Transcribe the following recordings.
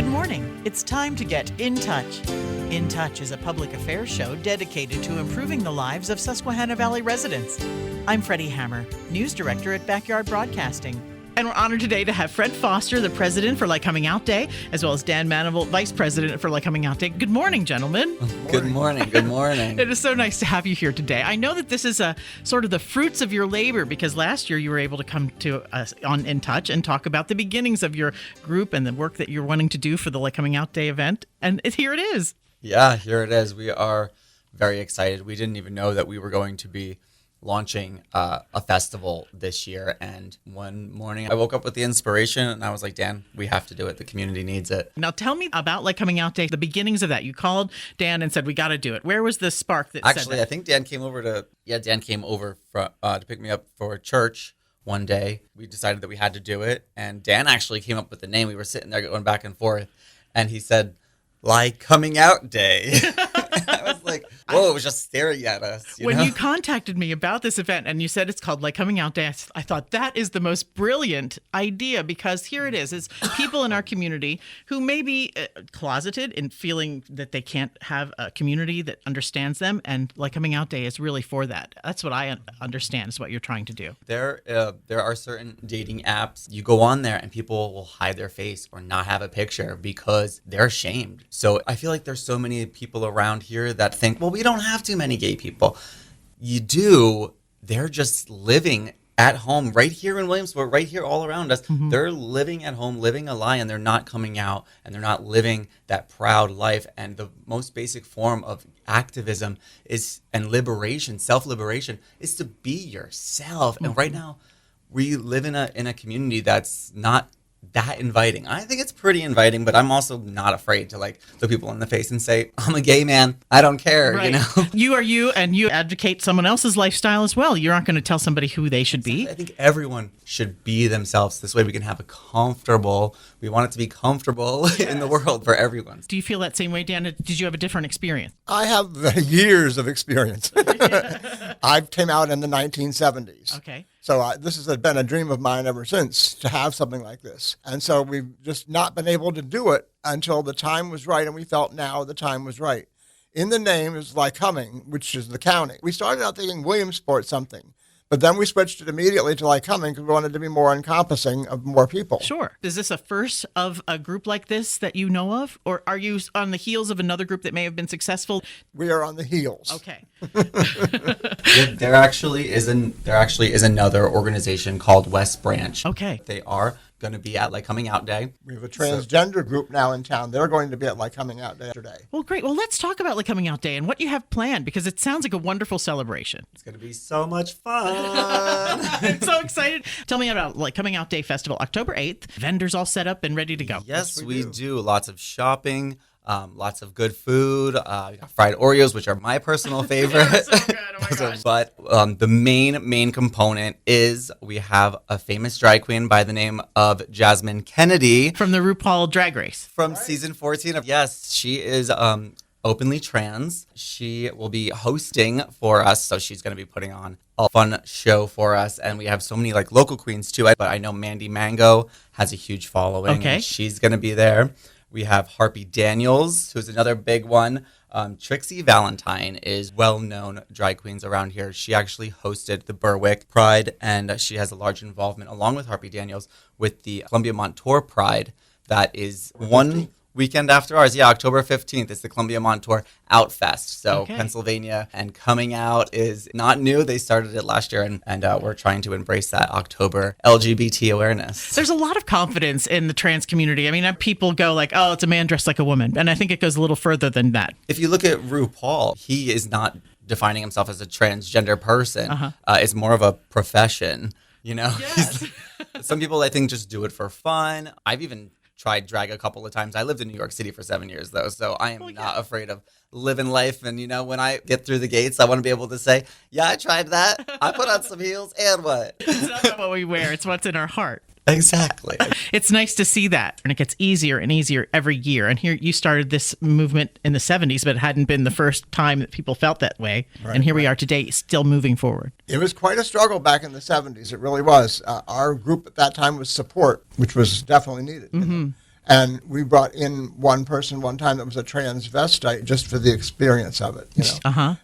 Good morning. It's time to get in touch. In Touch is a public affairs show dedicated to improving the lives of Susquehanna Valley residents. I'm Freddi Hammer, news director at Backyard Broadcasting. And we're honored today to have Fred Foster, the president for LyComing-Out Day, as well as Dan Manable, vice president for LyComing-Out Day. Good morning, gentlemen. Good morning. Good morning. It is so nice to have you here today. I know that this is a sort of the fruits of your labor, because last year you were able to come to us on In Touch and talk about the beginnings of your group and the work that you're wanting to do for the LyComing-Out Day event. And here it is. Yeah, here it is. We are very excited. We didn't even know that we were going to be launching a festival this year, and one morning I woke up with the inspiration and I was like, Dan, we have to do it. The community needs it. Now tell me about LyComing-Out Day, the beginnings of that. You called Dan and said, we got to do it. Where was the spark that Actually, said that? I think Dan came over to pick me up for church one day. We decided that we had to do it, and Dan actually came up with the name. We were sitting there going back and forth, and he said, LyComing-Out Day. I was like, whoa, it was just staring at us. When you contacted me about this event and you said it's called LyComing-Out Day, I thought that is the most brilliant idea, because here it is. It's people in our community who may be closeted in feeling that they can't have a community that understands them, and LyComing-Out Day is really for that. That's what I understand is what you're trying to do. There are certain dating apps. You go on there and people will hide their face or not have a picture because they're ashamed. So I feel like there's so many people around here that think, well, we don't have too many gay people. You do. They're just living at home right here in Williamsport, right here all around us. Mm-hmm. They're living at home, living a lie, and they're not coming out, and they're not living that proud life. And the most basic form of activism and liberation, self-liberation, is to be yourself. Mm-hmm. And right now, we live in a community that's not that inviting. I think it's pretty inviting, but I'm also not afraid to look people in the face and say, I'm a gay man. I don't care. Right. You are you, and you advocate someone else's lifestyle as well. You aren't going to tell somebody who they should be. I think everyone should be themselves. This way we can have we want it to be comfortable in the world for everyone. Do you feel that same way, Dan? Did you have a different experience? I have years of experience. I came out in the 1970s. Okay. So this has been a dream of mine ever since, to have something like this. And so we've just not been able to do it until the time was right, and we felt now the time was right. In the name is Lycoming, which is the county. We started out thinking Williamsport something, but then we switched it immediately to Lycoming because we wanted to be more encompassing of more people. Sure. Is this a first of a group like this that you know of? Or are you on the heels of another group that may have been successful? We are on the heels. Okay. There actually is another organization called West Branch. Okay. They are going to be at LyComing-Out Day. We have a transgender group now in town. They're going to be at LyComing-Out Day today. Well, great. Well, let's talk about LyComing-Out Day and what you have planned, because it sounds like a wonderful celebration. It's going to be so much fun. I'm so excited. Tell me about LyComing-Out Day Festival, October 8th. Vendors all set up and ready to go. Yes, we do. Lots of shopping. Lots of good food. We got fried Oreos, which are my personal favorite. They're so good. Oh my gosh. But the main component is we have a famous drag queen by the name of Jasmine Kennedy. From the RuPaul Drag Race. From season 14 of, yes, she is openly trans. She will be hosting for us, so she's going to be putting on a fun show for us. And we have so many local queens too. But I know Mandy Mango has a huge following. Okay. And she's going to be there. We have Harpy Daniels, who's another big one. Trixie Valentine is well-known drag queens around here. She actually hosted the Berwick Pride, and she has a large involvement, along with Harpy Daniels, with the Columbia Montour Pride. That is one weekend after ours. Yeah, October 15th. It's the Columbia Montour Out Fest. So okay. Pennsylvania and coming out is not new. They started it last year, and we're trying to embrace that October LGBT awareness. There's a lot of confidence in the trans community. I mean, people go oh, it's a man dressed like a woman. And I think it goes a little further than that. If you look at RuPaul, he is not defining himself as a transgender person. Uh-huh. It's more of a profession, Yes. Some people, I think, just do it for fun. I've even tried drag a couple of times. I lived in New York City for 7 years, though, so I am not afraid of living life. And, when I get through the gates, I want to be able to say, yeah, I tried that. I put on some heels, and what? It's not what we wear. It's what's in our heart. Exactly. It's nice to see that. And it gets easier and easier every year. And here you started this movement in the 70s, but it hadn't been the first time that people felt that way. Right, and here we are today, still moving forward. It was quite a struggle back in the 70s. It really was. Our group at that time was Support, which was definitely needed. Mm-hmm. And we brought in one person one time that was a transvestite just for the experience of it.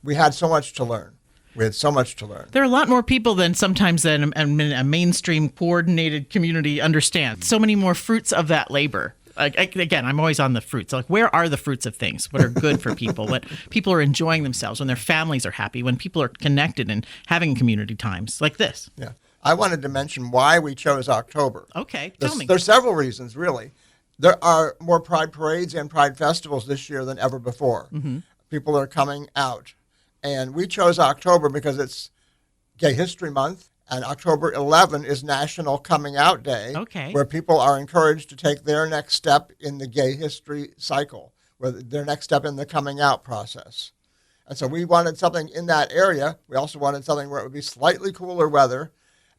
We had so much to learn. There are a lot more people than sometimes a mainstream coordinated community understands. So many more fruits of that labor. Again, I'm always on the fruits. Like, where are the fruits of things? What are good for people? What people are enjoying themselves, when their families are happy, when people are connected and having community times like this. Yeah. I wanted to mention why we chose October. Okay, tell me. There's several reasons, really. There are more pride parades and pride festivals this year than ever before. People are coming out. And we chose October because it's Gay History Month, and October 11 is National Coming Out Day, where people are encouraged to take their next step in the gay history cycle, their next step in the coming out process. And so we wanted something in that area. We also wanted something where it would be slightly cooler weather.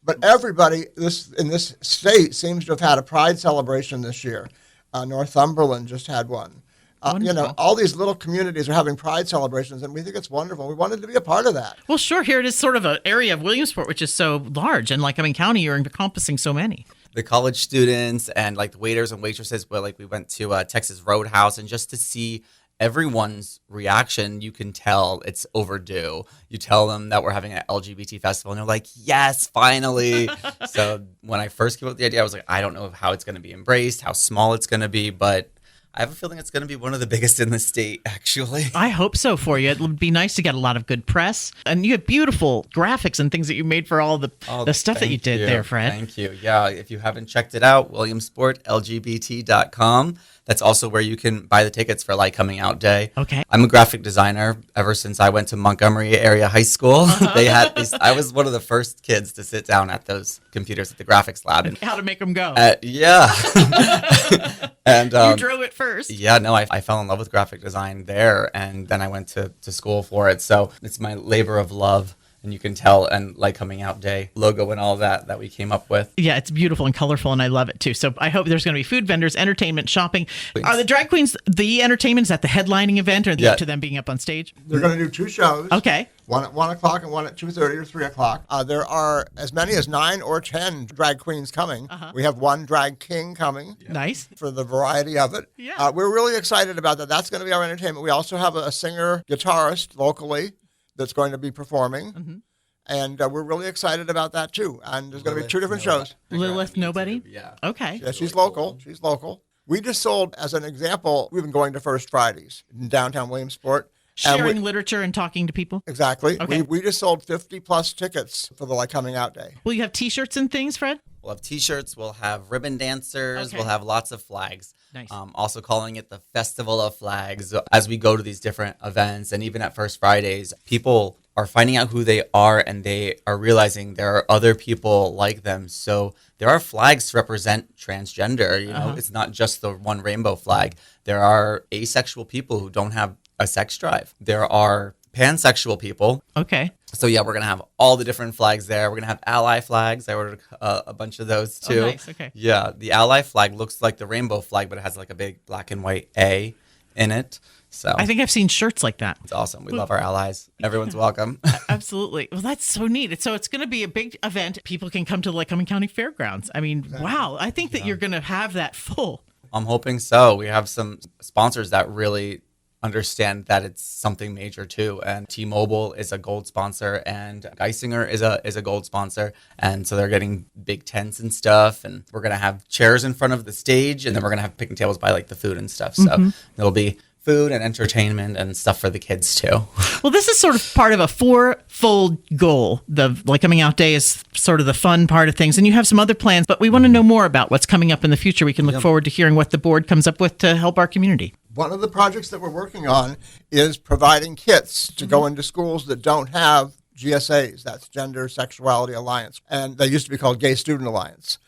But everybody in this state seems to have had a pride celebration this year. Northumberland just had one. All these little communities are having pride celebrations, and we think it's wonderful. We wanted to be a part of that. Well, sure. Here it is, sort of an area of Williamsport, which is so large, and Lycoming County, you're encompassing so many. The college students and like the waiters and waitresses, we went to Texas Roadhouse, and just to see everyone's reaction, you can tell it's overdue. You tell them that we're having an LGBT festival, and they're like, yes, finally. So when I first came up with the idea, I was like, I don't know how it's going to be embraced, how small it's going to be, but I have a feeling it's going to be one of the biggest in the state, actually. I hope so for you. It would be nice to get a lot of good press. And you have beautiful graphics and things that you made for all the stuff that you did there, Fred. Thank you. Yeah, if you haven't checked it out, williamsportlgbt.com. That's also where you can buy the tickets for LyComing-Out Day. Okay. I'm a graphic designer ever since I went to Montgomery area high school. I was one of the first kids to sit down at those computers at the graphics lab. And how to make them go. Yeah. And you drove it first. Yeah, no, I fell in love with graphic design there, and then I went to school for it. So it's my labor of love. And you can tell, and LyComing-Out Day logo and all that we came up with. Yeah, it's beautiful and colorful, and I love it too. So I hope there's going to be food vendors, entertainment, shopping. Are the drag queens the entertainment? Is that the headlining event, or up to them being up on stage? They're going to do two shows. Okay. One at 1 o'clock and one at 2:30 or 3 o'clock. There are as many as 9 or 10 drag queens coming. We have one drag king coming. Yeah. Nice. For the variety of it. Yeah. We're really excited about that. That's going to be our entertainment. We also have a singer, guitarist locally that's going to be performing. And we're really excited about that, too. And there's going to be 2 different shows. Lilith Nobody? Yeah. Okay. Yeah, she's local. She's local. We just sold, as an example, we've been going to First Fridays in downtown Williamsport. Sharing literature and talking to people? Exactly. Okay. We just sold 50-plus tickets for the LyComing-Out Day. Will you have T-shirts and things, Fred? We'll have T-shirts. We'll have ribbon dancers. We'll have lots of flags. Nice. Also calling it the Festival of Flags. As we go to these different events, and even at First Fridays, people are finding out who they are, and they are realizing there are other people like them. So there are flags to represent transgender. It's not just the one rainbow flag. There are asexual people who don't have a sex drive. There are pansexual people. Okay. So yeah, we're going to have all the different flags there. We're going to have ally flags. I ordered a bunch of those too. Oh, nice. Okay. Yeah, the ally flag looks like the rainbow flag, but it has like a big black and white A in it. So I think I've seen shirts like that. It's awesome. We love our allies. Everyone's welcome. Absolutely. Well, that's so neat. So it's going to be a big event. People can come to the Lycoming County Fairgrounds. I mean, wow. I think that you're going to have that full. I'm hoping so. We have some sponsors that really understand that it's something major too, and T-Mobile is a gold sponsor, and Geisinger is a gold sponsor, and so they're getting big tents and stuff, and we're gonna have chairs in front of the stage, and then we're gonna have picnic tables by like the food and stuff. So it'll be food and entertainment and stuff for the kids too. Well, this is sort of part of a four-fold goal. The Lycoming-Out Day is sort of the fun part of things, and you have some other plans, but we want to know more about what's coming up in the future. We can look forward to hearing what the board comes up with to help our community. One of the projects that we're working on is providing kits to go into schools that don't have GSAs, that's Gender Sexuality Alliance, and they used to be called Gay Student Alliance.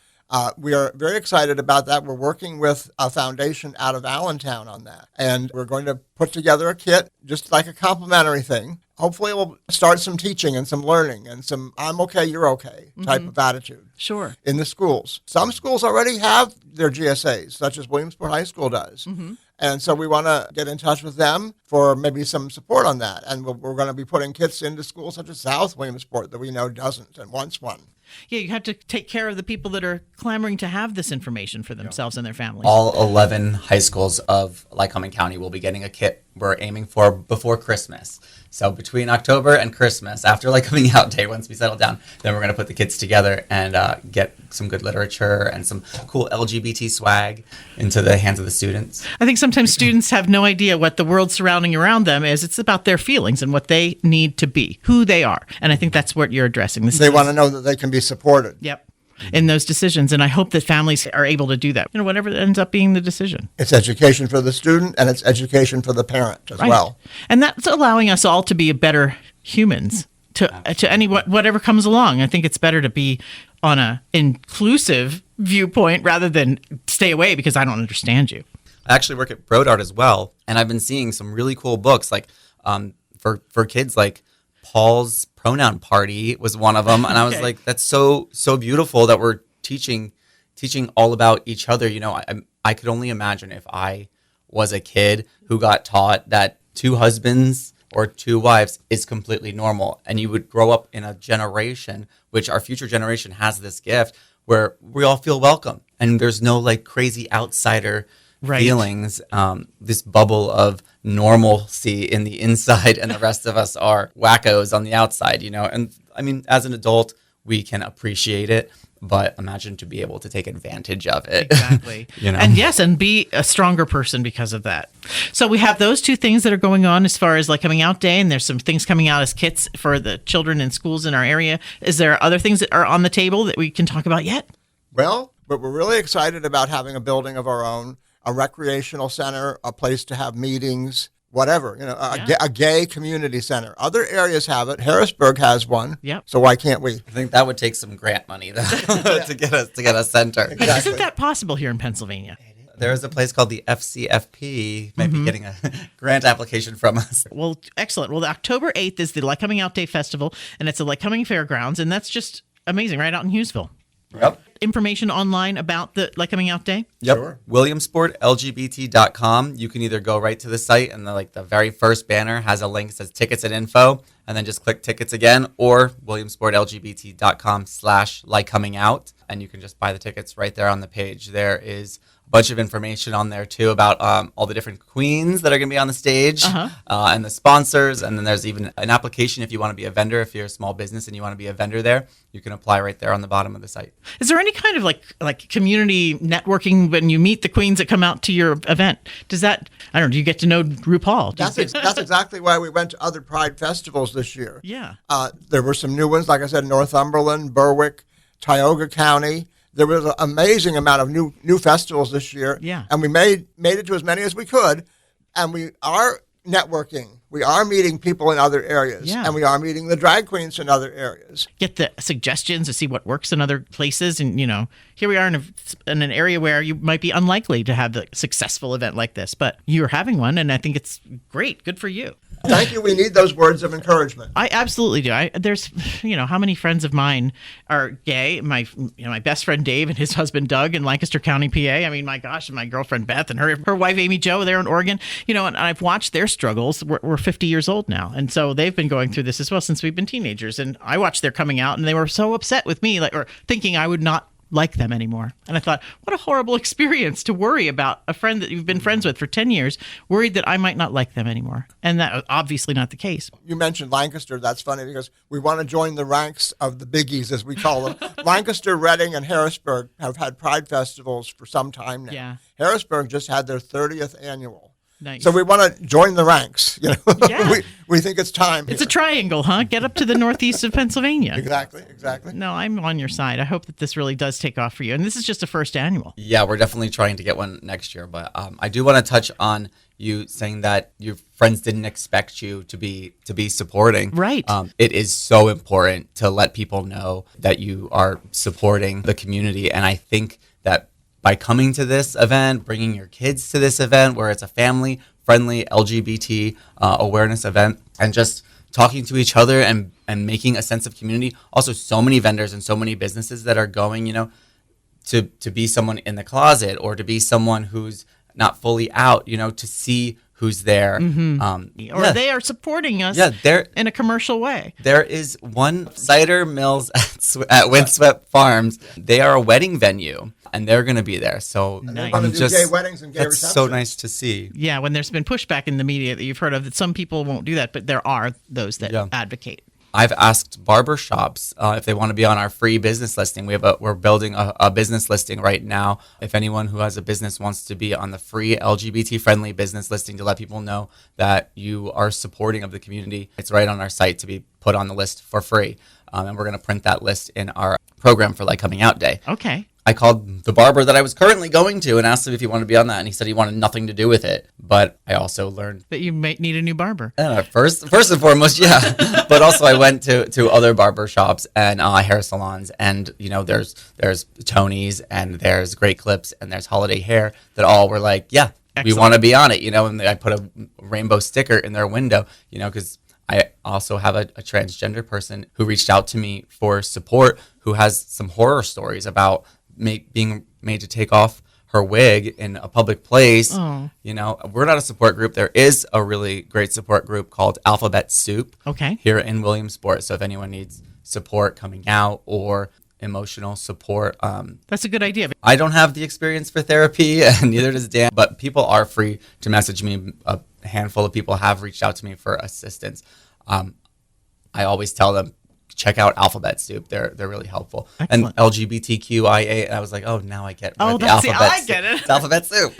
We are very excited about that. We're working with a foundation out of Allentown on that, and we're going to put together a kit, just like a complimentary thing. Hopefully we'll start some teaching and some learning and some I'm okay, you're okay type of attitude. Sure. In the schools. Some schools already have their GSAs, such as Williamsport High School does. And so we want to get in touch with them for maybe some support on that. And we're going to be putting kits into schools such as South Williamsport that we know doesn't and wants one. Yeah, you have to take care of the people that are clamoring to have this information for themselves and their families. All 11 high schools of Lycoming County will be getting a kit we're aiming for before Christmas. So between October and Christmas, after Lycoming-Out Day, once we settle down, then we're going to put the kits together and get some good literature and some cool LGBT swag into the hands of the students. I think sometimes students have no idea what the world surrounding around them is. It's about their feelings and what they need to be, who they are. And I think that's what you're addressing. They want to know that they can be supported. Yep. In those decisions. And I hope that families are able to do that, whatever ends up being the decision. It's education for the student and it's education for the parent as well. And that's allowing us all to be better humans to whatever comes along. I think it's better to be on a inclusive viewpoint rather than stay away because I don't understand you. I actually work at Brodart as well, and I've been seeing some really cool books like for kids, like Paul's Pronoun Party was one of them, and I was like, that's so beautiful that we're teaching all about each other. I could only imagine if I was a kid who got taught that 2 husbands or 2 wives is completely normal, and you would grow up in a generation, which our future generation has this gift where we all feel welcome, and there's no like crazy outsider feelings, this bubble of normalcy in the inside, and the rest of us are wackos on the outside, And I mean, as an adult, we can appreciate it, but imagine to be able to take advantage of it. Exactly. And yes, and be a stronger person because of that. So we have those 2 things that are going on as far as Lycoming-Out Day, and there's some things coming out as kits for the children in schools in our area. Is there other things that are on the table that we can talk about yet? Well, but we're really excited about having a building of our own, a recreational center, a place to have meetings, whatever, a gay community center. Other areas have it. Harrisburg has one. Yep. So why can't we? I think that would take some grant money though, to get a center. But isn't that possible here in Pennsylvania? There is a place called the FCFP, maybe getting a grant application from us. Well, excellent. Well, October 8th is the Lycoming-Out Day Festival, and it's a Lycoming Fairgrounds, and that's just amazing, right out in Hughesville. Yep. Information online about the Lycoming-Out Day? Yep. Sure. WilliamsportLGBT.com. You can either go right to the site and the very first banner has a link that says tickets and info, and then just click tickets again, or WilliamsportLGBT.com/LyComing-Out, and you can just buy the tickets right there on the page. There is a bunch of information on there too about all the different queens that are going to be on the stage and the sponsors, and then there's even an application if you want to be a vendor. If you're a small business and you want to be a vendor there, you can apply right there on the bottom of the site. Is there any kind of like community networking when you meet the queens that come out to your event? Does that, I don't know, do you get to know RuPaul? That's exactly why we went to other Pride festivals this year. Yeah. There were some new ones, like I said, Northumberland, Berwick, Tioga County. There was an amazing amount of new festivals this year. Yeah. And we made it to as many as we could. And we are networking. We are meeting people in other areas. Yeah. And we are meeting the drag queens in other areas. Get the suggestions to see what works in other places. And, here we are in an area where you might be unlikely to have a successful event like this, but you're having one, and I think it's great. Good for you. Thank you. We need those words of encouragement. I absolutely do. There's, how many friends of mine are gay? My best friend Dave and his husband Doug in Lancaster County, PA. I mean, my gosh, and my girlfriend Beth and her wife Amy Jo, they're in Oregon. And I've watched their struggles. We're 50 years old now, and so they've been going through this as well since we've been teenagers. And I watched their coming out, and they were so upset with me, or thinking I would not like them anymore. And I thought, what a horrible experience to worry about a friend that you've been friends with for 10 years, worried that I might not like them anymore. And that was obviously not the case. You mentioned Lancaster. That's funny because we want to join the ranks of the biggies, as we call them. Lancaster, Reading, and Harrisburg have had Pride festivals for some time now. Yeah. Harrisburg just had their 30th annual. Nice. So we want to join the ranks. Yeah. we think it's time. It's a triangle, huh? Get up to the northeast of Pennsylvania. Exactly. No, I'm on your side. I hope that this really does take off for you. And this is just a first annual. Yeah, we're definitely trying to get one next year. But I do want to touch on you saying that your friends didn't expect you to be supporting. Right. It is so important to let people know that you are supporting the community. And I think that by coming to this event, bringing your kids to this event where it's a family-friendly LGBT awareness event, and just talking to each other and making a sense of community. Also, so many vendors and so many businesses that are going, to be someone in the closet or to be someone who's not fully out, to see who's there. Or they are supporting us in a commercial way. There is one cider mills at Windswept Farms. They are a wedding venue, and they're going to be there. So Nice. I'm Do gay weddings and gay that's receptions. so nice to see. Yeah, when there's been pushback in the media that you've heard of, that some people won't do that, but there are those that advocate. I've asked barbershops if they want to be on our free business listing. We're building a business listing right now. If anyone who has a business wants to be on the free LGBT-friendly business listing to let people know that you are supporting of the community, it's right on our site to be put on the list for free. And we're going to print that list in our program for Lycoming-Out Day. Okay. I called the barber that I was currently going to and asked him if he wanted to be on that, and he said he wanted nothing to do with it. But I also learned that you might need a new barber. First and foremost, yeah. But also I went to other barber shops and hair salons, and there's Tony's and there's Great Clips and there's Holiday Hair that all were like, yeah, Excellent. We want to be on it, and I put a rainbow sticker in their window, because I also have a transgender person who reached out to me for support who has some horror stories about being made to take off her wig in a public place. Oh. We're not a support group. There is a really great support group called Alphabet Soup here in Williamsport. So if anyone needs support coming out or emotional support, that's a good idea. I don't have the experience for therapy, and neither does Dan, but people are free to message me. A handful of people have reached out to me for assistance. I always tell them, check out Alphabet Soup. They're really helpful. Excellent. And LGBTQIA. I was like, oh, now I get the Alphabet I get it. It's Alphabet Soup.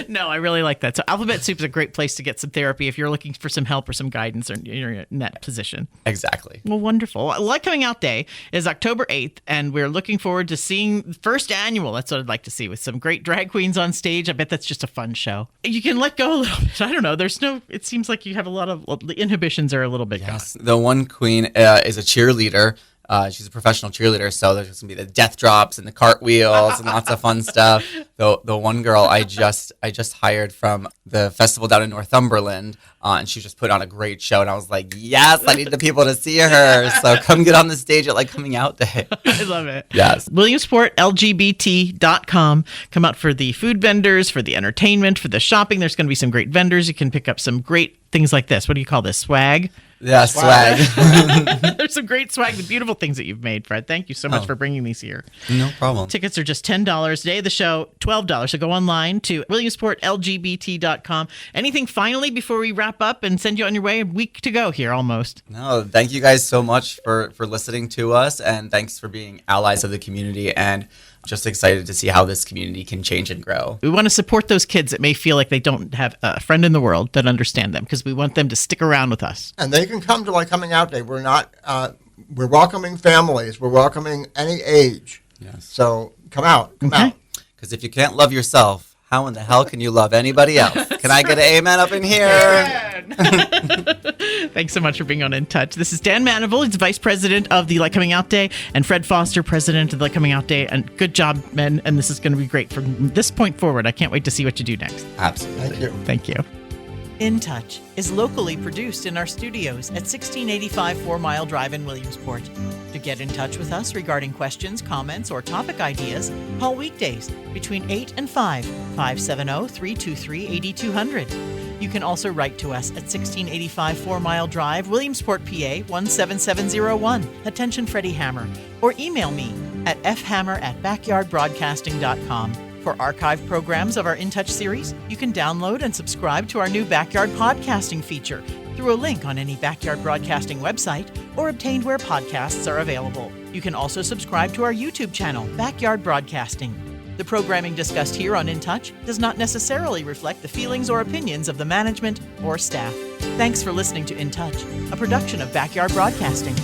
No, I really like that. So Alphabet Soup is a great place to get some therapy if you're looking for some help or some guidance or you're in that position. Exactly. Well, wonderful. Lycoming-Out Day is October 8th, and we're looking forward to seeing the first annual. That's what I'd like to see, with some great drag queens on stage. I bet that's just a fun show. You can let go a little bit. I don't know. It seems like you have a lot of, the inhibitions are a little bit gone. The one queen is a cheerleader. She's a professional cheerleader, so there's going to be the death drops and the cartwheels and lots of fun stuff. The one girl I just hired from the festival down in Northumberland, and she just put on a great show, and I was like, yes, I need the people to see her, so come get on the stage at Lycoming-Out Day. I love it. Yes. Williamsport, LGBT.com. Come out for the food vendors, for the entertainment, for the shopping. There's going to be some great vendors. You can pick up some great things like this. What do you call this? Swag? Yeah, swag. There's some great swag, the beautiful things that you've made, Fred. Thank you so much for bringing these here. No problem. Tickets are just $10. Day of the show, $12. So go online to WilliamsportLGBT.com. Anything finally before we wrap up and send you on your way? A week to go here almost. No, thank you guys so much for listening to us, and thanks for being allies of the community, and just excited to see how this community can change and grow. We want to support those kids that may feel like they don't have a friend in the world that understand them, because we want them to stick around with us. And they can come to Lycoming-Out Day. We're not, we're welcoming families. We're welcoming any age. Yes. So come out. Come out. Because if you can't love yourself, how in the hell can you love anybody else? Can I get an amen up in here? Thanks so much for being on In Touch. This is Dan Manable. He's Vice President of the Lycoming-Out Day, and Fred Foster, President of the Lycoming-Out Day. And good job, men. And this is going to be great from this point forward. I can't wait to see what you do next. Absolutely. Thank you. Thank you. In Touch is locally produced in our studios at 1685 4 Mile Drive in Williamsport. To get in touch with us regarding questions, comments, or topic ideas, call weekdays between 8 and 5, 570-323-8200. You can also write to us at 1685 4 Mile Drive, Williamsport, PA 17701. Attention Freddi Hammer. Or email me at fhammer@backyardbroadcasting.com. For archived programs of our In Touch series, you can download and subscribe to our new Backyard Podcasting feature through a link on any Backyard Broadcasting website or obtained where podcasts are available. You can also subscribe to our YouTube channel, Backyard Broadcasting. The programming discussed here on In Touch does not necessarily reflect the feelings or opinions of the management or staff. Thanks for listening to In Touch, a production of Backyard Broadcasting.